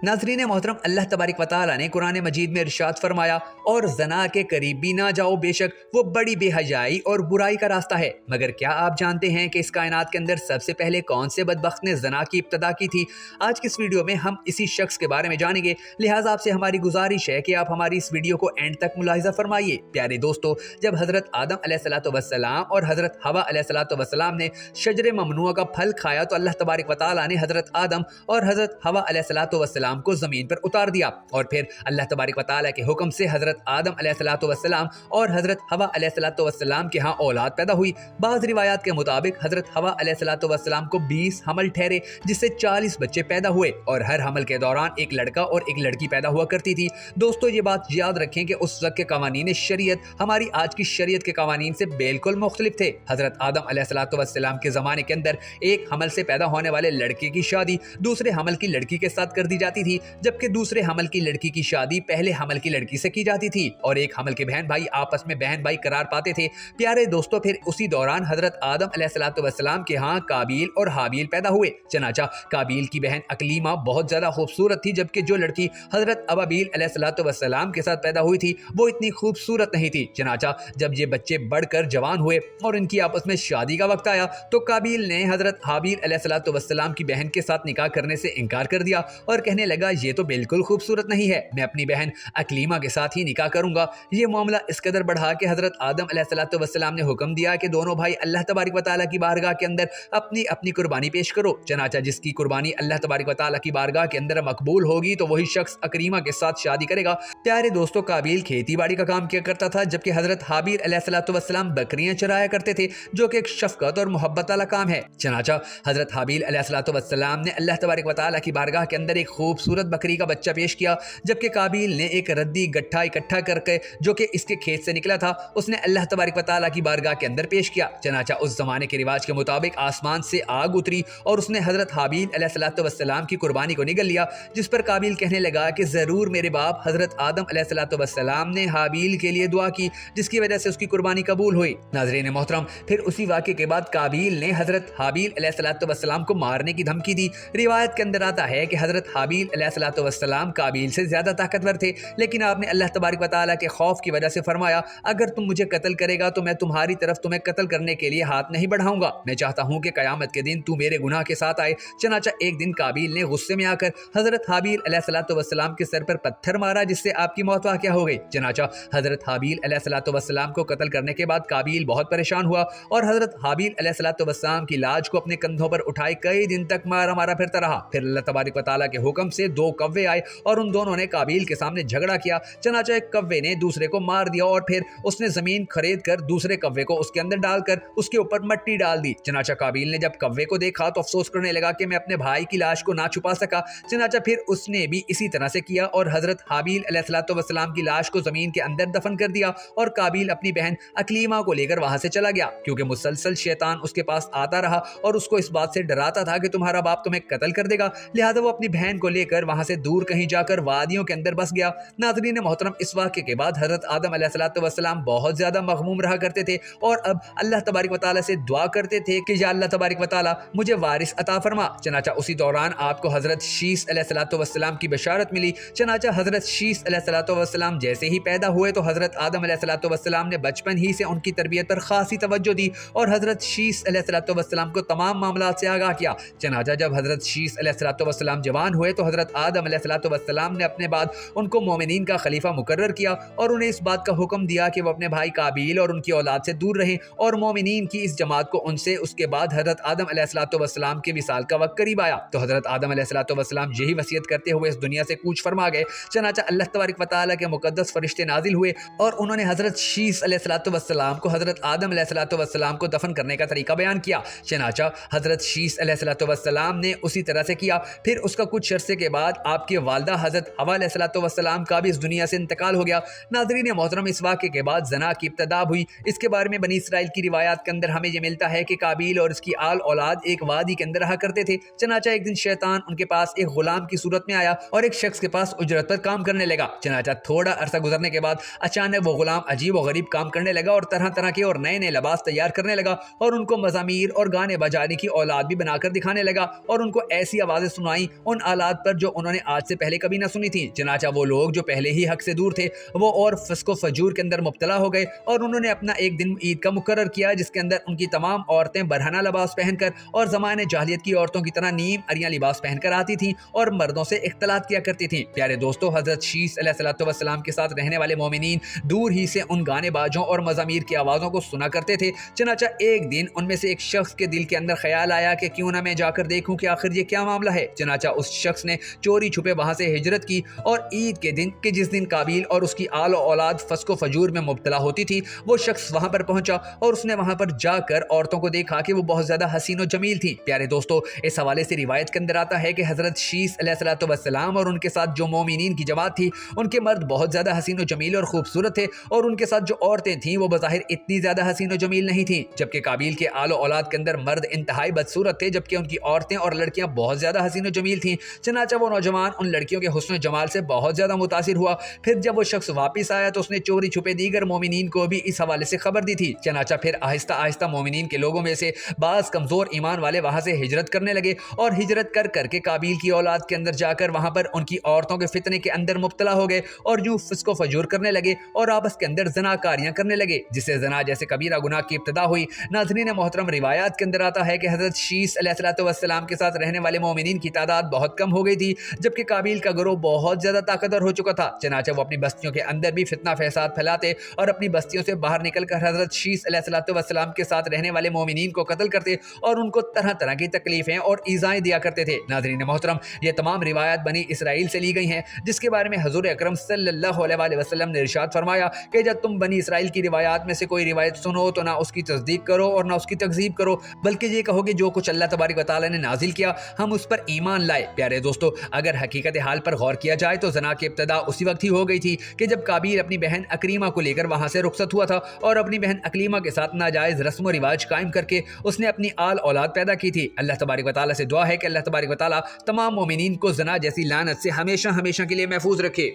नाज़रीन मोहतरम, अल्लाह तबारक व तआला ने कुरान मजीद में इरशाद फरमाया, और जना के करीब भी ना जाओ, बेशक वो बड़ी बेहयाई और बुराई का रास्ता है। मगर क्या आप जानते हैं कि इस कायनात के अंदर सबसे पहले कौन से बदबख्त ने जना की इब्तदा की थी? आज की इस वीडियो में हम इसी शख्स के बारे में जानेंगे। लिहाजा आपसे हमारी गुजारिश है कि आप हमारी इस वीडियो को एंड तक मुलाहिजा फरमाइए। प्यारे दोस्तों, जब हज़रत आदम अलैहिस्सलातु वस्सलाम और हज़रत हवा अलैहिस्सलातु वस्सलाम ने शजरे ममनुआ का फल खाया तो अल्लाह तबारक व तआला ने हज़रत आदम और हज़रत हवा अलैहिस्सलातु वस्सलाम को ज़मीन पर उतार दिया, और फिर अल्लाह तबारक व तआला के हुक्म से हज़रत आदम अलैहिस्सलातु वस्सलाम और हज़रत हवा अलैहिस्सलातु वस्सलाम के यहाँ औलाद पैदा हुई। बाज़ रिवायात के मुताबिक हज़रत हवा अलैहिस्सलातु वस्सलाम को 20 हमल ठहरे, जिससे 40 बच्चे पैदा हुए, और हर हमल के दौरान एक लड़का और एक लड़की पैदा हुआ करती थी। दोस्तों, ये बात याद रखें कि उस वक्त के कवानीन शरीयत हमारी आज की शरीयत के कवानीन से बिल्कुल मुख्तलिफ थे। हज़रत आदम अलैहिस्सलातु वस्सलाम के ज़माने के अंदर एक हमल से पैदा होने वाले लड़के की शादी दूसरे हमल की लड़की के साथ कर दी जाती थी, जबकि दूसरे हमल की लड़की की शादी पहले हमल की लड़की से की जाती थी, और एक हमल के बहन भाई आपस में बहन भाई करार पाते थे। प्यारे दोस्तों, फिर उसी दौरान हज़रत आदम अलैहिस्सलातु वस्सलाम के यहाँ काबील और हाबील पैदा हुए। चनाचा काबील की बहन अकलीमा बहुत ज़्यादा खूबसूरत थी, जबकि जो लड़की हज़रत अबाबील अलैहिस्सलातु वस्सलाम के साथ पैदा हुई थी वो इतनी खूबसूरत नहीं थी। चनाचा जब ये बच्चे बढ़कर जवान हुए और इनकी आपस में शादी का वक्त आया तो काबील ने हज़रत हाबील अलैहिस्सलातु वस्सलाम की बहन के साथ निकाह करने से इनकार कर दिया और कहने लगा, ये तो बिल्कुल खूबसूरत नहीं है, मैं अपनी बहन अकलीमा के साथ ही निकाह करूंगा। ये मामला इस कदर बढ़ा कि हज़रत आदम अलैहिस्सलातु वस्सलाम ने हुक्म दिया कि दोनों भाई अल्लाह तबारक व तआला की बारगाह के अंदर अपनी अपनी कुर्बानी पेश करो। चनाचा जिसकी कुर्बानी अल्लाह तबारक व तआला की बारगाह के अंदर मकबूल होगी तो वही शख्स अकलीमा के साथ शादी करेगा। प्यारे दोस्तों, काबील खेती बाड़ी का काम किया करता था, जबकि हज़रत हाबील अलैहिस्सलातु वस्सलाम बकरियां चराया करते थे, जो कि एक शफकत और मोहब्बत वाला काम है। चनाचा हज़रत हाबील अलैहिस्सलातु वस्सलाम ने अल्लाह तबारक व तआला की बारगाह के अंदर एक खूबसूरत बकरी का बच्चा पेश किया, जबकि काबील ने एक रद्दी गट्ठा इकट्ठा करके जो कि इसके खेत से निकला था उसने अल्लाह तबारक व तआला की बारगाह के अंदर पेश किया। चनाचा उस जमाने के रिवाज के मुताबिक आसमान से आग उतरी और उसने हज़रत हाबील अलैहिस्सलातु वस्सलाम की कुर्बानी को निगल लिया, जिस पर काबील कहने लगा कि ज़रूर मेरे बाप हज़रत आदम अलैहिस्सलातु वस्सलाम ने हाबील के लिए दुआ की, जिसकी वजह से उसकी कुर्बानी कबूल हुई। नाज़रीन मोहतरम, फिर उसी वाक़े के बाद काबील ने हज़रत हाबील अलैहिस्सलातु वस्सलाम को मारने की धमकी दी। रिवायत के अंदर आता है कि हज़रत हाबील अलैहिस्सलातु वस्सलाम काबील से ज़्यादा ताकतवर थे, लेकिन आपने अल्लाह तबारक व तआला के खौफ की वजह से फरमाया, अगर तुम मुझे कत्ल करेगा तो मैं तुम्हारी तरफ तुम्हें कत्ल करने के लिए हाथ नहीं बढ़ाऊंगा। मैं चाहता हूँ कि क़यामत के दिन तू मेरे गुनाह के साथ आए। चनाचा एक दिन काबील ने गुस्से में आकर हज़रत हाबील अलैहिस्सलातु वस्सलाम के सर पर पत्थर मारा, जिससे आपकी मौत वाक़या हो गई। चनाचा हज़रत हाबील अलैहिस्सलातु वस्सलाम को कत्ल करने के बाद काबील बहुत परेशान हुआ और हज़रत हाबील अलैहिस्सलातु वस्सलाम की लाश को अपने कंधों पर उठाए कई दिन तक मारा मारा फिरता रहा। फिर अल्लाह तबारक व तआला के हुक्म से 2 कव्वे आए और उन दोनों ने काबील के सामने झगड़ा किया। चनाचा एक कव्वे ने दूसरे को मार दिया और फिर उसने जमीन खरीद कर दूसरे कव्वे को उसके अंदर डालकर उसके ऊपर मिट्टी डाल दी। चनाचा काबील ने जब कव्वे को देखा तो अफसोस करने लगा कि मैं अपने भाई की लाश को ना छुपा सका। चनाचा फिर उसने भी इसी तरह से किया और हज़रत हाबील अलैहिस्सलातु वस्सलाम की लाश को जमीन के अंदर दफन कर दिया, और काबील अपनी बहन अकलीमा को लेकर वहां से चला गया, क्योंकि मुसलसल शैतान उसके पास आता रहा और उसको इस बात से डराता था कि तुम्हारा बाप तुम्हें कत्ल कर देगा। लिहाजा वो अपनी बहन को लेकर वहां से दूर कहीं जाकर वादियों के अंदर बस गया। नाज़रीन मोहतरम, इस वाक़े के बाद हज़रत आदम अलैहिस्सलातु वस्सलाम बहुत ज़्यादा मग़मूम रहा करते थे और अब अल्लाह तबारक व तआला से दुआ करते थे कि या अल्लाह तबारक व तआला मुझे वारिस अता फरमा। चनाचा उसी दौरान आपको हज़रत शीस अलैहिस्सलातु वस्सलाम की बशारत मिली। चनाचा हज़रत शीस अलैहिस्सलातु वस्सलाम जैसे ही पैदा हुए तो हज़रत आदम अलैहिस्सलातु वस्सलाम ने बचपन ही से उनकी तरबियत पर खासी तवज्जो दी और हज़रत शीस अलैहिस्सलातु वस्सलाम को तमाम मामलात से आगाह किया। चनाचा जब हज़रत शीस अलैहिस्सलातु वस्सलाम जवान हुए तो हज़रत आदम अलैहिस्सलातु वस्सलाम ने अपने बाद उनको मोमिनीन का खलीफा मुकर्रर किया और उन्हें इस बात का हुक्म दिया कि वो अपने भाई काबील और उनकी औलाद से दूर रहें और मोमिनीन की इस जमात को उनसे। उसके बाद हज़रत आदम अलैहिस्सलातु वस्सलाम के विसाल का वक्त करीब आया तो हज़रत आदम अलैहिस्सलातु वस्सलाम यही वसीयत करते हुए इस दुनिया से कूच फरमा गए। चनाचा अल्लाह तबारक व तआला के मुकद्दस फरिश्ते नाजिल हुए और उन्होंने हज़रत शीस अलैहिस्सलातु वस्सलाम को हज़रत आदम अलैहिस्सलातु वस्सलाम को दफन करने का तरीका बयान किया। चनाचा हज़रत शीस अलैहिस्सलातु वस्सलाम ने उसी तरह से किया। फिर उसका कुछ अरसे के बाद आपकी वालदा हज़रत हवा अलैहिस्सलातु वस्सलाम का भी इस दुनिया से इंतकाल हो गया। नाज़रीन मोहतरम, इस वाक़े के बाद जना की इब्तदा हुई। इसके बारे में बनी इसराइल की रिवायात के अंदर हमें यह मिलता है कि काबील और इसकी आल औलाद एक वादी के अंदर रहा करते थे। चनाचा एक दिन शैतान उनके पास एक गुलाम की सूरत में आया और एक शख्स के पास उजरत पर काम करने लगा। चनाचा थोड़ा अरसा गुजरने के बाद अचानक वो गुलाम अजीब और गरीब काम करने लगा और तरह तरह के और नए नए लिबास तैयार करने लगा और उनको मज़ामीर और गाने बजाने की औलाद भी बनाकर दिखाने लगा और उनको ऐसी आवाज़ें सुनाई उन आलात पर जो उन्होंने आज से पहले कभी ना सुनी थी। चनाचा वो लोग जो पहले ही हक से दूर थे वो और फिस्को फजूर के अंदर मुब्तला हो गए और उन्होंने अपना एक दिन ईद का मुकर्रर किया जिसके अंदर उनकी तमाम औरतें बरहना लिबास पहनकर और ज़माने जाहिलियत की औरतों की तरह नीम अरिया लिबास पहनकर आती थीं और मर्दों से इख्तलात किया करती थीं। प्यारे दोस्तों, हज़रत शीस अलैहिस्सलाम के साथ रहने वाले मोमिनीन दूर ही से उन गाने बाजों और मज़ामीर की आवाज़ों को सुना करते थे। चनाचा एक दिन उनमें से एक शख्स के दिल के अंदर ख्याल आया कि क्यों ना मैं जाकर देखूं कि आखिर ये क्या मामला है। चनाचा उस शख्स ने चोरी छुपे वहां से हिजरत की और ईद के दिन कि जिस दिन काबिल और उसकी आल औलाद फस्को फजूर में मुब्तला होती थी वो शख्स वहां पर पहुंचा और उसने वहां पर जाकर औरतों को देखा कि वो बहुत ज्यादा हसीन और जमील थी। प्यारे दोस्तों, इस हवाले से रिवायत के अंदर आता है कि हजरत शीस अलैहिस्सलाम और उनके साथ जो मोमिनीन की जमात थी उनके मर्द बहुत ज्यादा हसीन और जमील और खूबसूरत थे और उनके साथ जो औरतें थीं वो बज़ाहिर इतनी ज्यादा हसीन और जमील नहीं थीं। जबकि काबिल के आल औलाद के अंदर मर्द इंतहाई बदसूरत थे जबकि उनकी औरतें और लड़कियां बहुत ज्यादा हसीन और जमील थीं। चनाचा वो नौजवान उन लड़कियों के हुस्न जमाल से बहुत ज्यादा मुतासिर हुआ। फिर जब वो शख्स वापस आया तो उसने चोरी छुपे दीगर मोमिनीन को भी इस हवाले से खबर दी थी। चनाचा फिर आहिस्ता आहिस्ता मोमिनीन के लोगों में से बाज कमजोर ईमान वाले वहां से हिजरत करने लगे और हिजरत कर करके काबिल की औलाद के अंदर जाकर वहां पर उनकी औरतों के फितने के अंदर मुब्तला हो गए और यूं फिस्को फजूर करने लगे और आपस के अंदर ज़नाकारियां करने लगे जिससे ज़ना जैसे कबीरा गुनाह की इब्तिदा हुई। नाज़रीन मोहतरम, रिवायात के अंदर आता है कि हज़रत शीस अलैहिस्सलाम के साथ रहने वाले मोमिनीन की तादाद बहुत कम हो गई थी जबकि काबिल का गिरोह बहुत ज़्यादा ताकतवर हो चुका था। चनाचा वो अपनी बस्तियों के अंदर भी फितना फसाद फैलाते और अपनी बस्तियों से बाहर निकलकर हज़रत शीस अलैहिस्सलाम के साथ रहने वाले मोमिनीन को कत्ल करते और उनको तरह तरह की तकलीफें और ईज़ाएं दिया करते थे। नाज़रीन मोहतरम, ये तमाम रिवायात बनी इसराइल से ली गई हैं जिसके बारे में हज़ूर अकरम सल्लल्लाहु अलैहि वसल्लम ने इरशाद फरमाया कि जब तुम बनी इसराइल की रिवायात में से कोई रिवायत सुनो तो ना उसकी तस्दीक करो और ना उसकी तकज़ीब करो बल्कि ये कहो कि जो कुछ अल्लाह तबारक व तआला ने नाजिल किया हम उस पर ईमान लाए। प्यारे दोस्तों, अगर हकीकत हाल पर गौर किया जाए तो ज़ना की इब्तिदा उसी वक्त ही हो गई थी कि जब काबिल अपनी बहन अकरीमा को लेकर वहां से रुखसत हुआ था और अपनी बहन अकलीमा के साथ नाजायज़ रस्म व रिवाज कायम करके उसने अपनी आल औलाद पैदा की थी। अल्लाह तबारक व तआला से दुआ है कि अल्लाह तबारक व तआला तमाम मोमिनीन को ज़ना जैसी लानत से हमेशा हमेशा के लिए महफूज रखे।